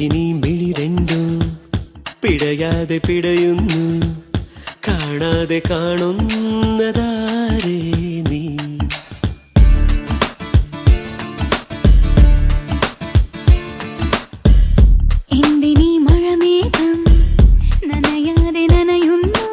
എന്തിനീ മിഴി രണ്ടും പിടയാതെ പിടയുന്നു, കാണാതെ കാണുന്നതാരേ നീ? എന്തിനീ മഴമേഘം നനയാതെ നനയുന്നു,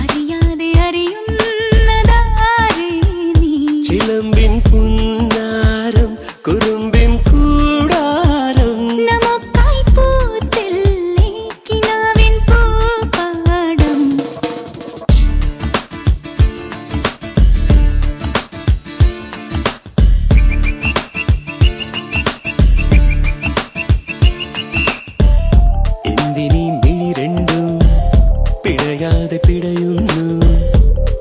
അറിയാതെ അറിയുന്നതാരേ നീ? ചിലമ്പിൻ പുന്നാരം കുറുമ്പിൻ കൂടാരം, നമുക്കായി പൂത്തില്ലേ കിനാവിൻ പൂപ്പാടം. എന്തിനീ മിഴി രണ്ടും പിടയാതെ പിടയുന്നു,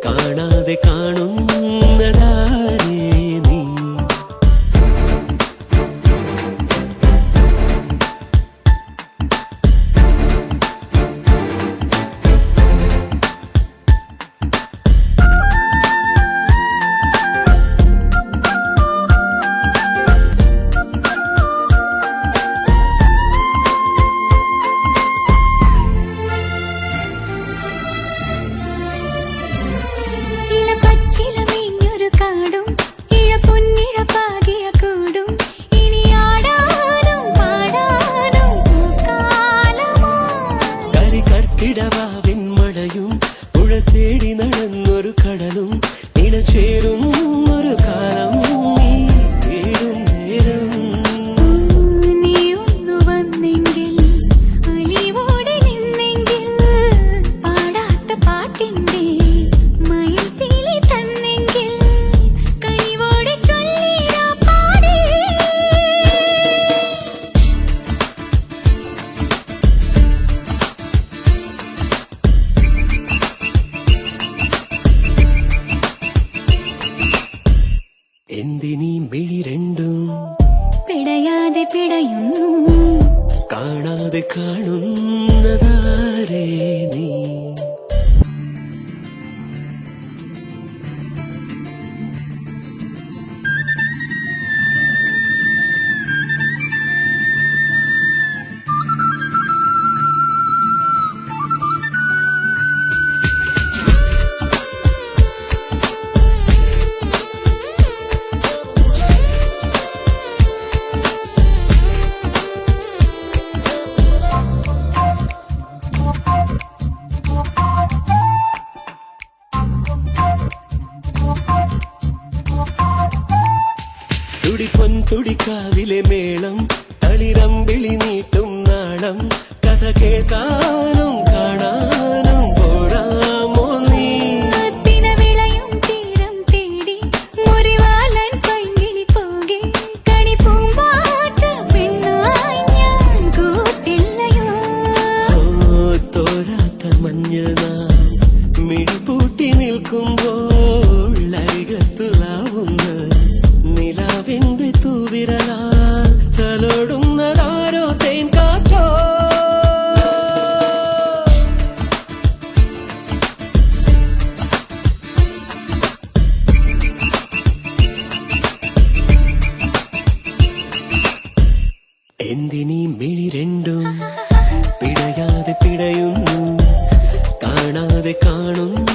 കാണാതെ കാണുന്നതാരേ നീ? ഇളപച്ചിലമേഞ്ഞൊരു കാടും ഇഴപൊന്നിഴ പാകിയ കൂടും, ഇനി ആടാനും പാടാനും പൂക്കാലമായി. കരികർക്കിടവാവിൻ മഴയും പുഴ തേടി നടന്നൊരു കടലും ഇണചേരുന്നൊരു കാലം നീ തേടും നേരം. നീ ഒന്നു വന്നെങ്കിൽ, അലിവോടെ നിന്നെങ്കിൽ, പാടാത്ത പാട്ടിന്റെ മയിൽപ്പീലി തന്നെങ്കിൽ, കനിവോടെ ചൊല്ലിടാ പാടേ. എന്തിനീ മിഴി രണ്ടും പിടയാതെ പിടയുന്നു, കാണാതെ കാണുന്നതാരേ നീ? തുടിപ്പൊൻ തുടിക്കാവിലെ മേളം, തളിരമ്പിളി നീട്ടും നാളം, കഥ കേൾക്കാനും കാണാനും പോരാമോ നീ? വിളയും തീരം തേടി മുറിവാലൻ പൈങ്കിളി പോകെ, കണിപ്പൂമ്പാറ്റ പെണ്ണായി ഞാൻ കൂട്ടില്ലയോ? തോരാത്ത മഞ്ഞൾ നാം മിഴിപൂട്ടി നിൽക്കുമ്പോൾ അരികത്തുലാവുന്ന നിലാവിന്റെ തൂവിരലാൽ തലോടുന്നതാരോ തേൻ കാറ്റോ? എന്തിനീ മിഴി രണ്ടും പിടയാതെ പിടയുന്നു, കാണാതെ കാണുന്നു